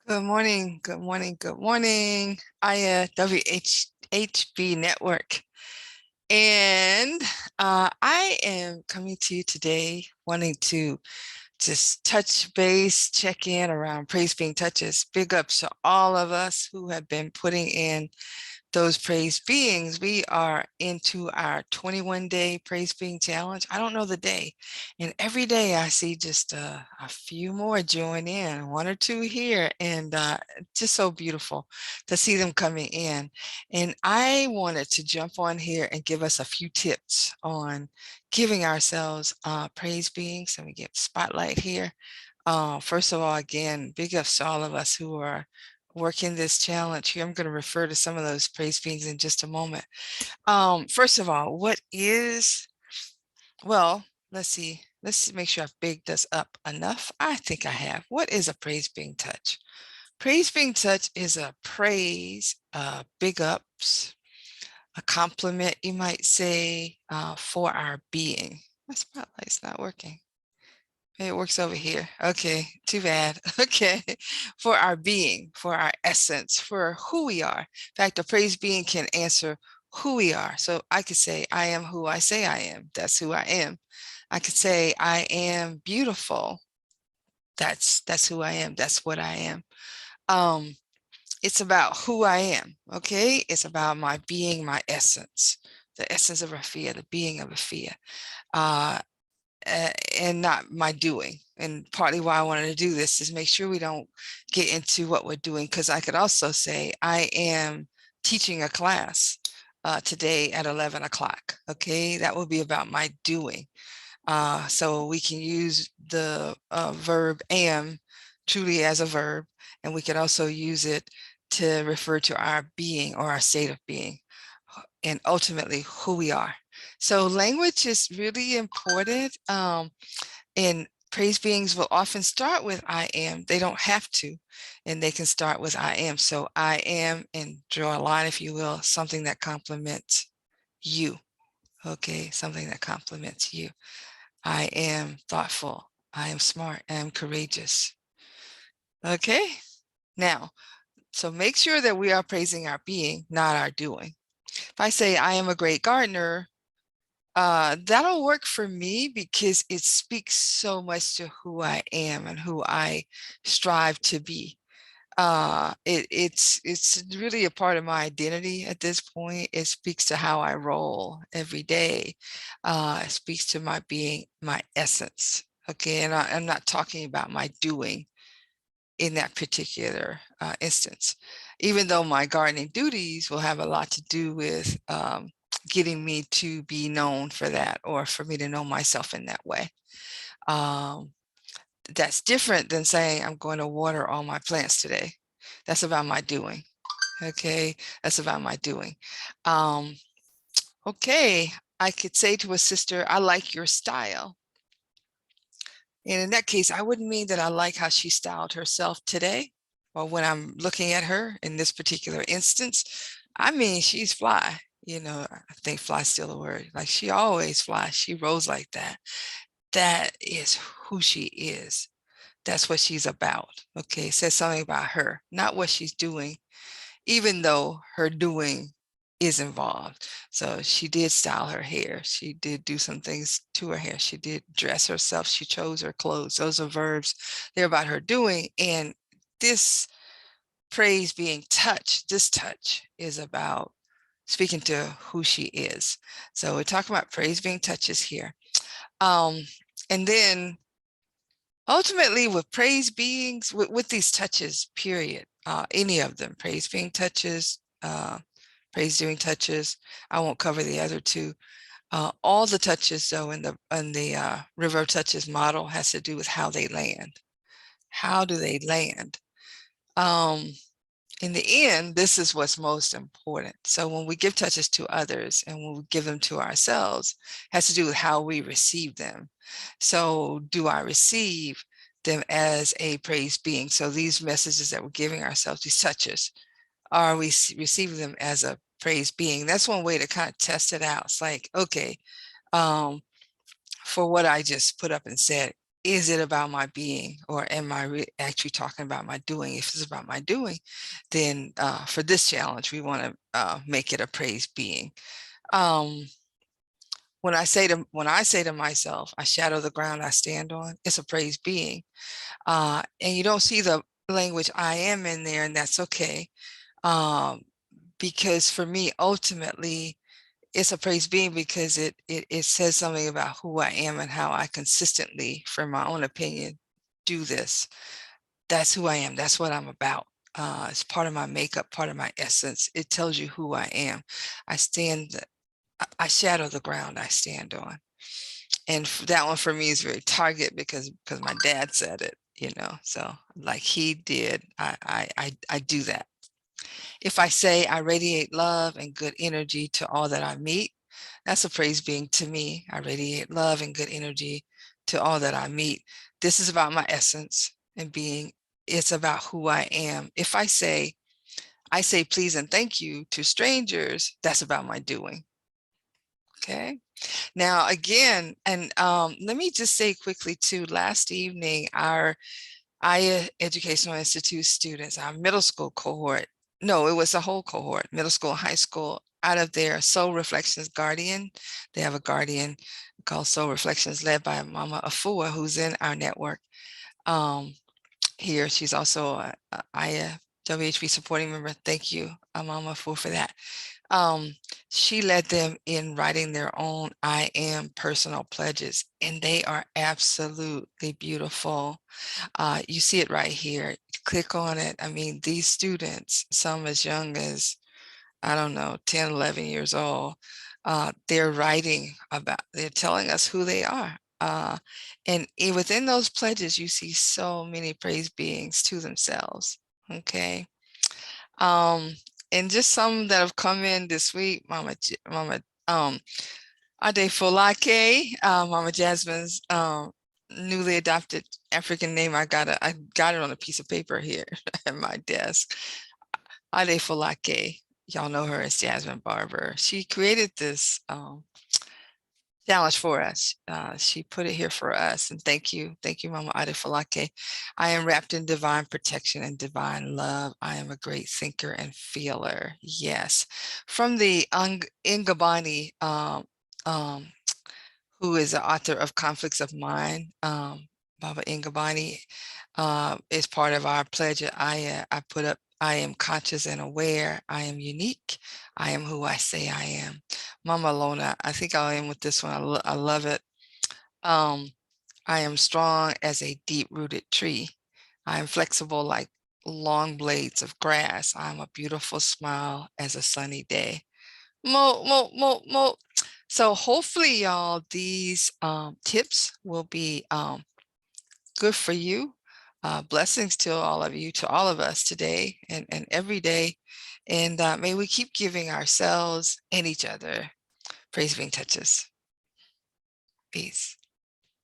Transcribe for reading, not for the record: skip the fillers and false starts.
Good morning, good morning, good morning. Aya WHB Network. And I am coming to you today wanting to just touch base, check in around Praise Being Touches. Big ups to all of us who have been putting in those praise beings. We are into our 21-day praise being challenge. I don't know the day. And every day I see just a few more join in, one or two here, and just so beautiful to see them coming in. And I wanted to jump on here and give us a few tips on giving ourselves praise beings. So we get spotlight here. First of all, again, big ups to all of us who are working this challenge here. I'm going to refer to some of those praise beings in just a moment. First of all, well, let's see. Let's make sure I've bigged this up enough. I think I have. What is a praise being touch? Praise being touch is a praise, big ups, a compliment, you might say, for our being. My spotlight's not working. It works over here. Okay, too bad. Okay, for our being, for our essence, for who we are. In fact, a praise being can answer who we are. So I could say, I am who I say I am. That's who I am. I could say, I am beautiful. That's who I am. That's what I am. It's about who I am. Okay, it's about my being, my essence, the essence of Afiya, the being of Afiya. And not my doing. And partly why I wanted to do this is make sure we don't get into what we're doing, because I could also say I am teaching a class today at 11 o'clock. Okay, that will be about my doing. So we can use the verb am truly as a verb, and we could also use it to refer to our being or our state of being, and ultimately who we are. So language is really important. And praise beings will often start with I am. They don't have to, and they can start with I am. So I am, and draw a line, if you will, something that complements you. Okay, something that complements you. I am thoughtful. I am smart. I am courageous. Okay, now, so make sure that we are praising our being, not our doing. If I say I am a great gardener, that'll work for me because it speaks so much to who I am and who I strive to be. It's really a part of my identity at this point. It speaks to how I roll every day. It speaks to my being, my essence. Okay, and I'm not talking about my doing in that particular instance, even though my gardening duties will have a lot to do with getting me to be known for that, or for me to know myself in that way. That's different than saying I'm going to water all my plants today. That's about my doing. Okay, that's about my doing. Okay, I could say to a sister, I like your style. And in that case, I wouldn't mean that I like how she styled herself today, or when I'm looking at her in this particular instance. I mean, she's fly. I think fly's still a word. Like, she always flies. She rolls like that. That is who she is. That's what she's about. Okay, it says something about her, not what she's doing, even though her doing is involved. So she did style her hair. She did do some things to her hair. She did dress herself. She chose her clothes. Those are verbs. They're about her doing. And this praise being touch, this touch is about speaking to who she is. So we're talking about praise being touches here. And then ultimately with praise beings, with these touches, period, any of them, praise being touches, praise doing touches. I won't cover the other two. All the touches, though, in the river of touches model has to do with how they land. How do they land? In the end, this is what's most important. So when we give touches to others and when we give them to ourselves, it has to do with how we receive them. So do I receive them as a praise being? So these messages that we're giving ourselves, these touches, are we receiving them as a praise being? That's one way to kind of test it out. It's like, okay, for what I just put up and said, is it about my being, or am I actually talking about my doing? If it's about my doing, then for this challenge, we want to make it a praise being. When I say to myself, I shadow the ground I stand on, it's a praise being. And you don't see the language I am in there, and that's okay. Because for me, ultimately, it's a praise being because it says something about who I am and how I consistently, for my own opinion, do this. That's who I am. That's what I'm about. It's part of my makeup, part of my essence. It tells you who I am. I shadow the ground I stand on. And that one for me is very target because my dad said it, so like he did, I do that. If I say I radiate love and good energy to all that I meet, that's a praise being to me. I radiate love and good energy to all that I meet. This is about my essence and being. It's about who I am. If I say please and thank you to strangers, that's about my doing. Okay. Now again, and let me just say quickly too, last evening, our Afiya Educational Institute students, our middle school cohort, no, it was a whole cohort, middle school, high school, out of their Soul Reflections Guardian. They have a guardian called Soul Reflections led by Mama Afiya, who's in our network here. She's also a Afiya WHP supporting member. Thank you, Mama Afiya, for that. She led them in writing their own I am personal pledges, and they are absolutely beautiful. You see it right here. Click on it. I mean, these students, some as young as, I don't know, 10, 11 years old, they're they're telling us who they are. And within those pledges, you see so many praise beings to themselves. Okay. And just some that have come in this week, Mama Ade Folake, Mama Jasmine's newly adopted African name. I got it on a piece of paper here at my desk. Ade Folake, y'all know her as Jasmine Barber. She created this challenge for us. She put it here for us, and thank you, Mama Ade Folake. I am wrapped in divine protection and divine love. I am a great thinker and feeler. Yes, from the Ngabani, who is the author of Conflicts of Mind. Baba Ngabani is part of our pledge. I put up, I am conscious and aware. I am unique. I am who I say I am. Mama Lona, I think I'll end with this one. I love it. I am strong as a deep-rooted tree. I am flexible like long blades of grass. I am a beautiful smile as a sunny day. Mo, mo, mo, mo. So hopefully, y'all, these tips will be good for you. Blessings to all of you, to all of us today and every day. And may we keep giving ourselves and each other praise being touches. Peace.